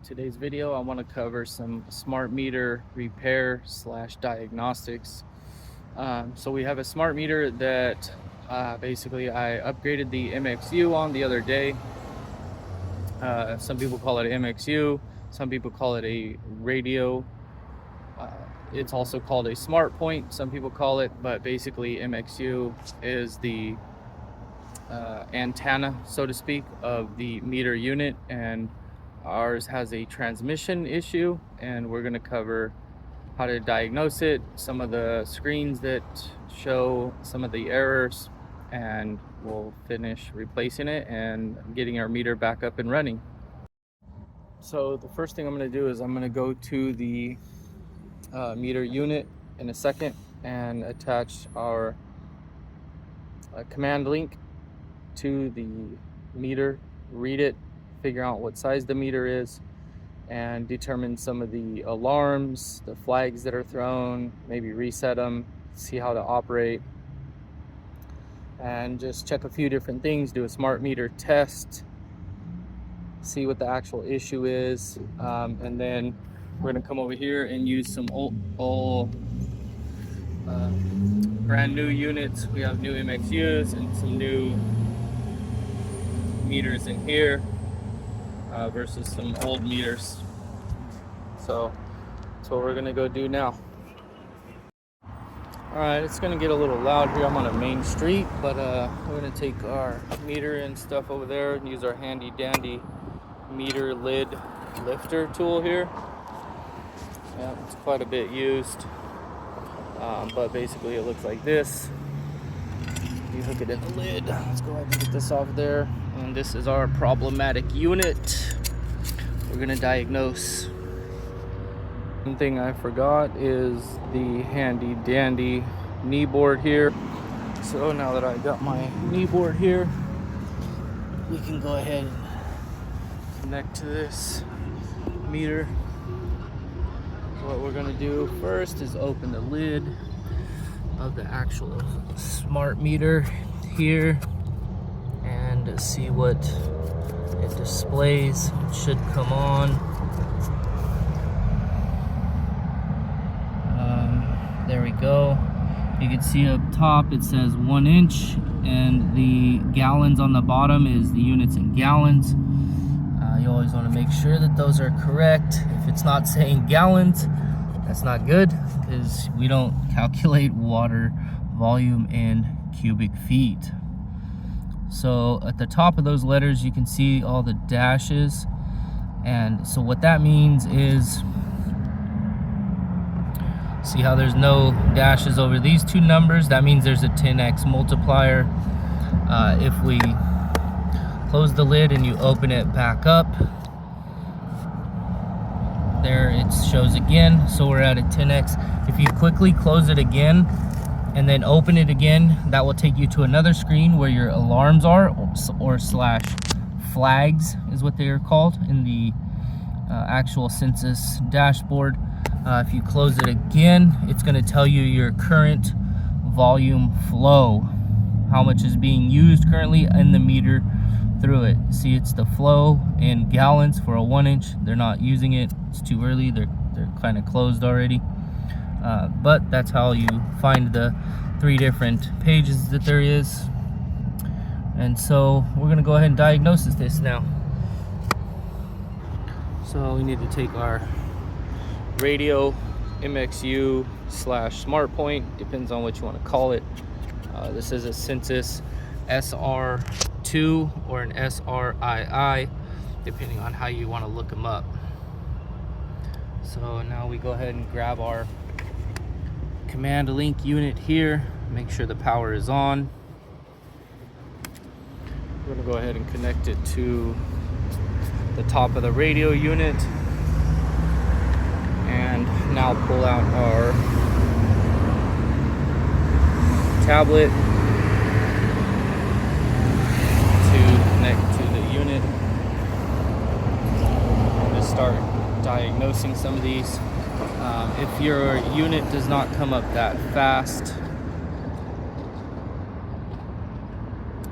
Today's video I want to cover some smart meter repair / diagnostics. So we have a smart meter that basically I upgraded the MXU on the other day. Some people call it MXU, some people call it a radio. It's also called a smart point, some people call it, but basically MXU is the antenna, so to speak, of the meter unit, and ours has a transmission issue, and we're going to cover how to diagnose it, some of the screens that show some of the errors, and we'll finish replacing it and getting our meter back up and running. So the first thing I'm going to do is I'm going to go to the meter unit in a second and attach our command link to the meter, read it, figure out what size the meter is, and determine some of the alarms, the flags that are thrown, maybe reset them, see how to operate, and just check a few different things, do a smart meter test, see what the actual issue is, and then we're going to come over here and use some old brand new units. We have new MXUs and some new meters in here versus some old meters. So that's what we're gonna go do now. All right, it's gonna get a little loud here. I'm on a main street, but we're gonna take our meter and stuff over there and use our handy dandy meter lid lifter tool here. Yeah, it's quite a bit used, but basically it looks like this. You hook it in the lid. Let's go ahead and get this off there. And this is our problematic unit. We're gonna diagnose. One thing I forgot is the handy dandy knee board here. So now that I got my knee board here, we can go ahead and connect to this meter. What we're gonna do first is open the lid of the actual smart meter here and see what it displays. It should come on. There we go. You can see up top it says 1 inch, and the gallons on the bottom is the units in gallons. You always want to make sure that those are correct. If it's not saying gallons, that's not good, because we don't calculate water volume in cubic feet. So at the top of those letters you can see all the dashes, and so what that means is, see how there's no dashes over these two numbers? That means there's a 10x multiplier. If we close the lid and you open it back up, there it shows again, so we're at a 10x. If you quickly close it again and then open it again, that will take you to another screen where your alarms are, or slash flags is what they are called in the actual Sensus dashboard. If you close it again, it's going to tell you your current volume flow, how much is being used currently in the meter through it. See, it's the flow in gallons for a 1 inch. They're not using it, it's too early, they're kind of closed already. But that's how you find the 3 different pages that there is. And so we're going to go ahead and diagnose this now. So we need to take our radio MXU / smart point, depends on what you want to call it. This is a Sensus SRII or an SRII, depending on how you want to look them up. So now we go ahead and grab our command link unit here, make sure the power is on. We're going to go ahead and connect it to the top of the radio unit, and now pull out our tablet to connect to the unit and just start diagnosing some of these. If your unit does not come up that fast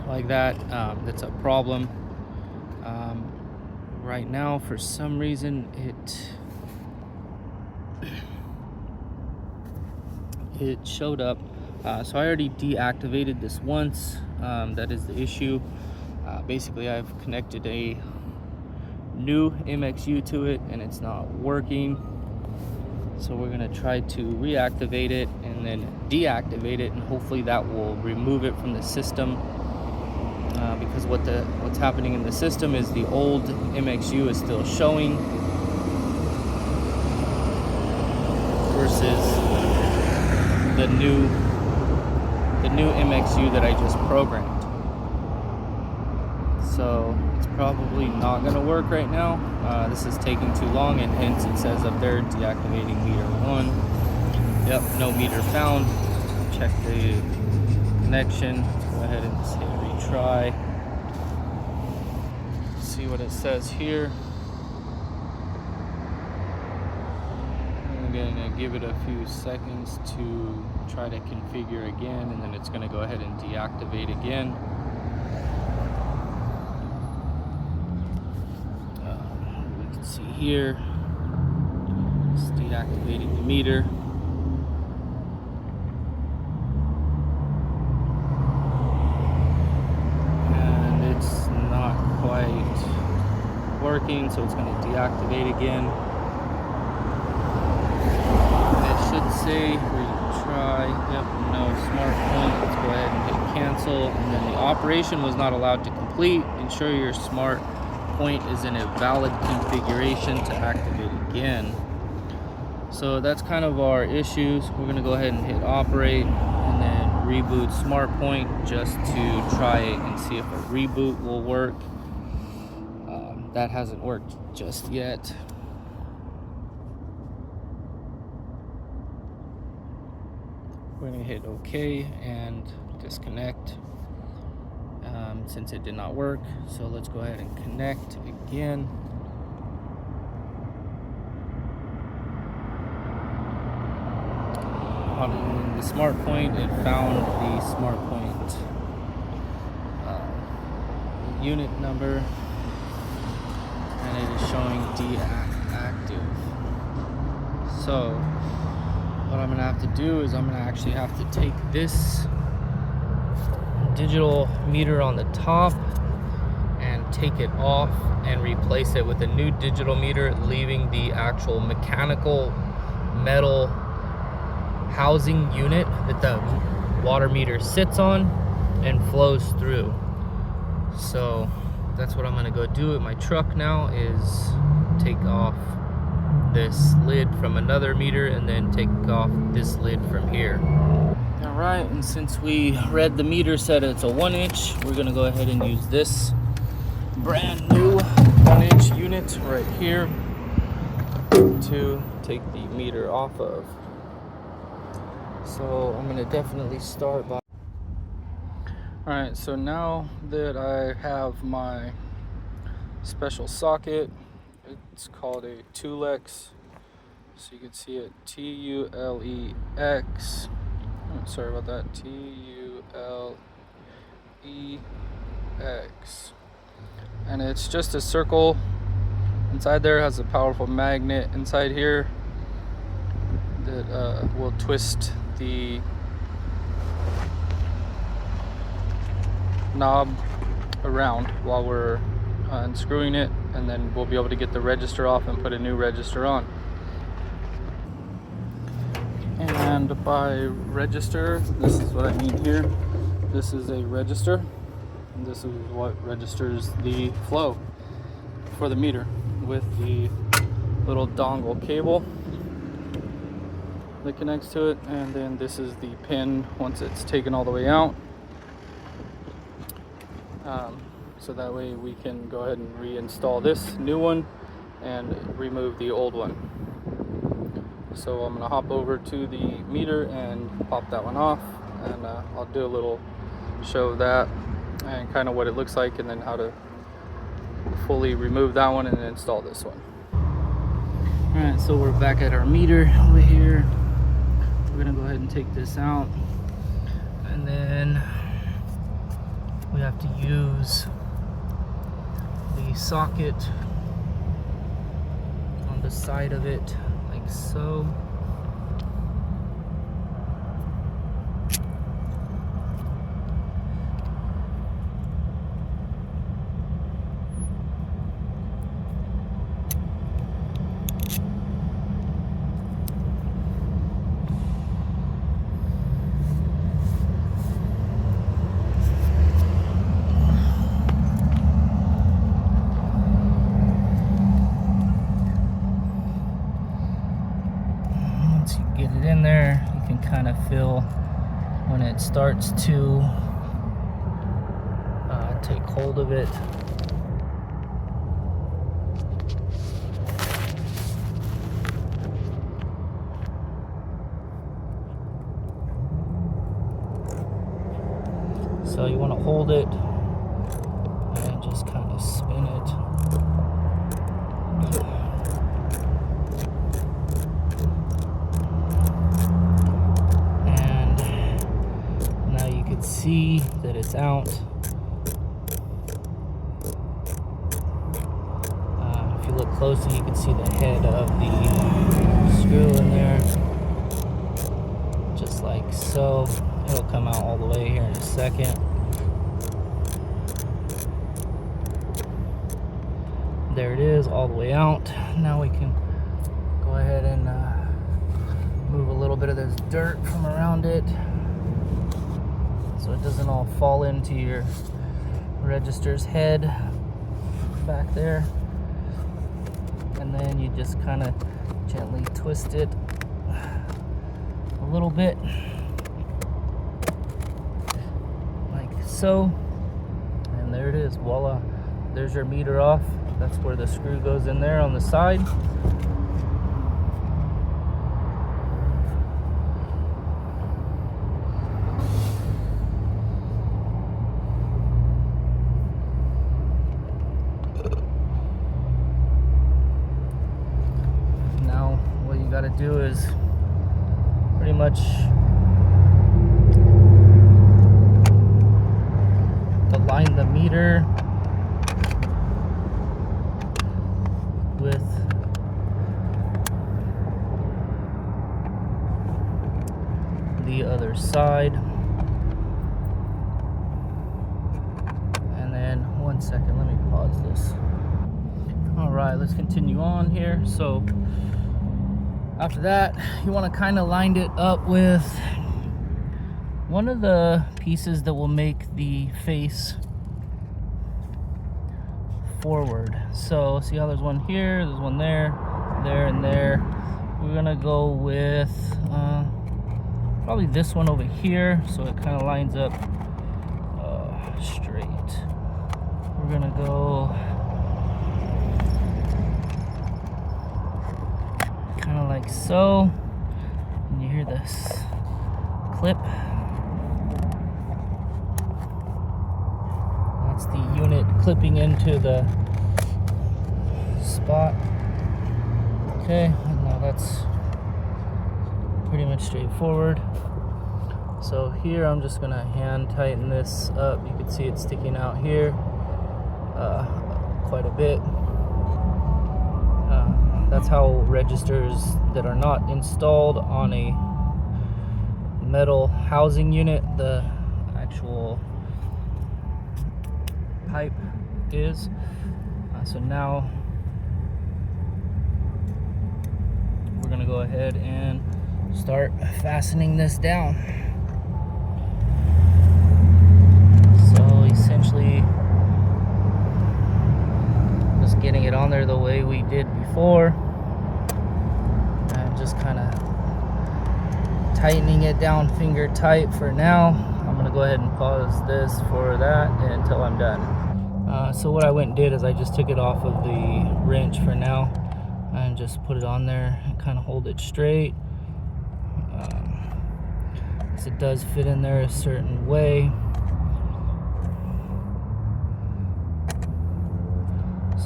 like that, that's a problem. right now, for some reason, it showed up. So I already deactivated this once. That is the issue. Basically, I've connected a new MXU to it and it's not working. So we're gonna try to reactivate it and then deactivate it, and hopefully that will remove it from the system. Because what's happening in the system is the old MXU is still showing versus the new MXU that I just programmed. So it's probably not going to work right now. This is taking too long, and hence it says up there deactivating meter 1. Yep, no meter found. Check the connection. Go ahead and say retry. See what it says here. I'm gonna give it a few seconds to try to configure again, and then it's gonna go ahead and deactivate again. We can see here, it's deactivating the meter. And it's not quite working, so it's gonna deactivate again. Should say retry. Yep, no smart point. Let's go ahead and hit cancel. And then the operation was not allowed to complete. Ensure your smart point is in a valid configuration to activate again. So that's kind of our issues. We're gonna go ahead and hit operate and then reboot smart point just to try it and see if a reboot will work. That hasn't worked just yet. We're going to hit OK and disconnect since it did not work. So let's go ahead and connect again. On the smart point, it found the smart point unit number, and it is showing deactive. So what I'm gonna have to do is I'm gonna actually have to take this digital meter on the top and take it off and replace it with a new digital meter, leaving the actual mechanical metal housing unit that the water meter sits on and flows through. So that's what I'm gonna go do at my truck now, is take off this lid from another meter and then take off this lid from here. All right, and since we read the meter said it's a 1-inch, we're gonna go ahead and use this brand new 1-inch unit right here to take the meter off of. So I'm gonna definitely start by... All right, so now that I have my special socket, it's called a Tulex, so you can see it, T-U-L-E-X. Oh, sorry about that, T-U-L-E-X. And it's just a circle. Inside there has a powerful magnet inside here that will twist the knob around while we're unscrewing it, and then we'll be able to get the register off and put a new register on. And by register, this is what I mean here. This is a register, and this is what registers the flow for the meter with the little dongle cable that connects to it, and then this is the pin once it's taken all the way out. So that way we can go ahead and reinstall this new one and remove the old one. So I'm gonna hop over to the meter and pop that one off, and I'll do a little show of that and kind of what it looks like, and then how to fully remove that one and install this one. All right, so we're back at our meter over here. We're gonna go ahead and take this out, and then we have to use the socket the side of it like so. Get it in there, you can kind of feel when it starts to take hold of it. So you want to hold it and just kind of spin it. See that it's out. If you look closely, you can see the head of the screw in there, just like so. It'll come out all the way here in a second. There it is, all the way out. Now we can go ahead and move a little bit of this dirt from around it, so it doesn't all fall into your register's head back there. And then you just kind of gently twist it a little bit, like so. And there it is, voila. There's your meter off. That's where the screw goes in there on the side. Got to do is pretty much align the meter with the other side. And then 1 second, let me pause this. All right, let's continue on here. So after that, you want to kind of line it up with one of the pieces that will make the face forward. So see how there's one here, there's one there, there, and there. We're gonna go with probably this one over here, so it kind of lines up straight. We're gonna go kind of like so, and you hear this clip. That's the unit clipping into the spot. Okay, and now that's pretty much straightforward. So here I'm just gonna hand tighten this up. You can see it's sticking out here quite a bit. That's how registers that are not installed on a metal housing unit, the actual pipe is. So now we're gonna go ahead and start fastening this down. So essentially just getting it on there the way we did before, and just kind of tightening it down finger tight for now. I'm gonna go ahead and pause this for that until I'm done. So what I went and did is I just took it off of the wrench for now and just put it on there and kind of hold it straight. So it does fit in there a certain way.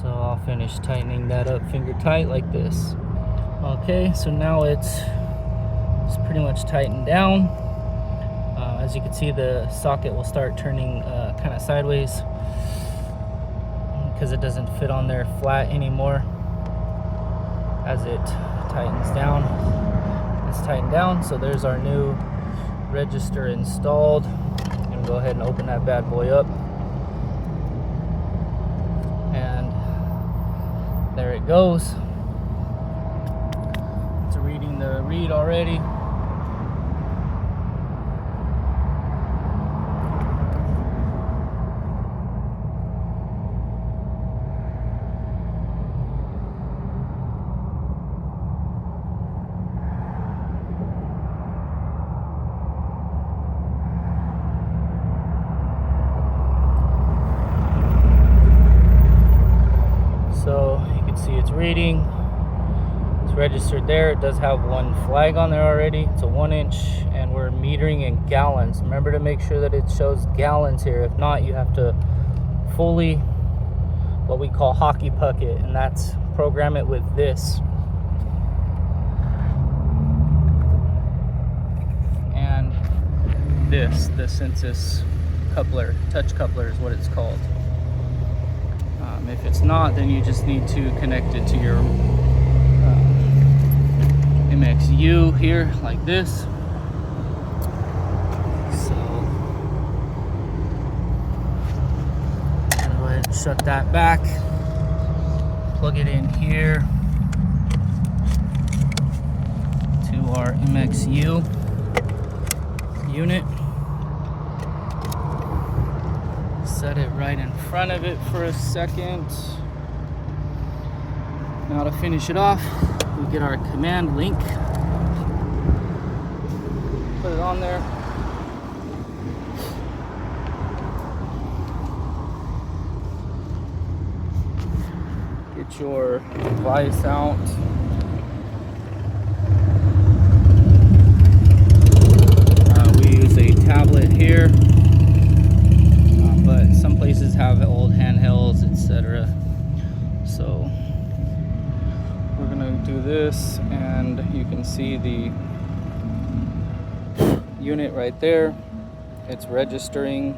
So I'll finish tightening that up finger tight like this. Okay, so now it's pretty much tightened down. As you can see, the socket will start turning kind of sideways because it doesn't fit on there flat anymore. as it tightens down. It's tightened down, so there's our new register installed. I'm gonna go ahead and open that bad boy up, and there it goes. It's reading the read already. So you can see it's reading. It's registered there. It does have one flag on there already. It's a 1 inch, and we're metering in gallons. Remember to make sure that it shows gallons here. If not, you have to fully, what we call hockey puck it, and that's program it with this. And this, the Sensus coupler, touch coupler is what it's called. If it's not, then you just need to connect it to your MXU here, like this. So I'm gonna go ahead and shut that back, plug it in here to our MXU unit. Set it right in front of it for a second. Now to finish it off, we get our command link. Put it on there. Get your device out. We use a tablet here. But some places have old handhelds, etc. So we're gonna do this, and you can see the unit right there. It's registering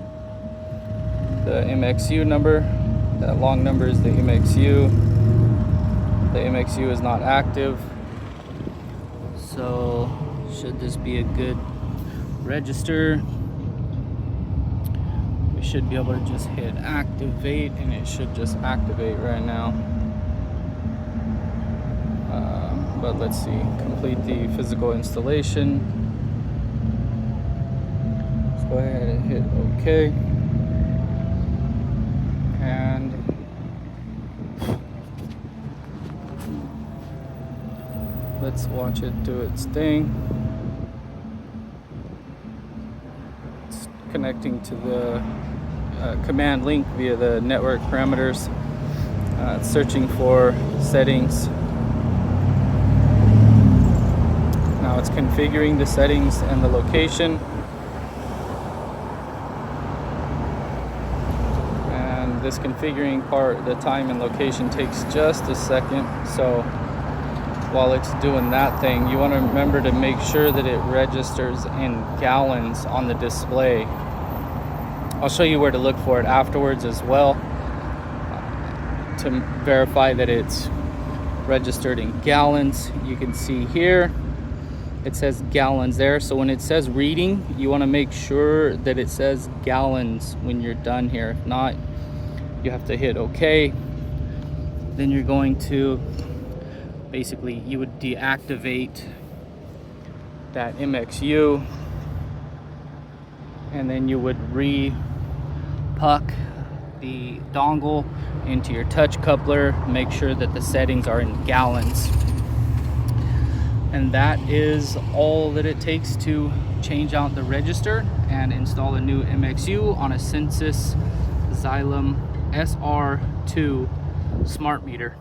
the MXU number. That long number is the MXU. The MXU is not active, so should this be a good register? Should be able to just hit activate, and it should just activate right now. But let's see, complete the physical installation. Let's go ahead and hit OK, and let's watch it do its thing. It's connecting to the command link via the network parameters. It's searching for settings. Now it's configuring the settings and the location. And this configuring part, the time and location, takes just a second. So while it's doing that thing, you want to remember to make sure that it registers in gallons on the display. I'll show you where to look for it afterwards as well, to verify that it's registered in gallons. You can see here it says gallons there, so when it says reading, you want to make sure that it says gallons when you're done here. If not, you have to hit OK. Then you're going to basically, you would deactivate that MXU, and then you would re-puck the dongle into your touch coupler. Make sure that the settings are in gallons. And that is all that it takes to change out the register and install a new MXU on a Sensus SRII SMArt meter.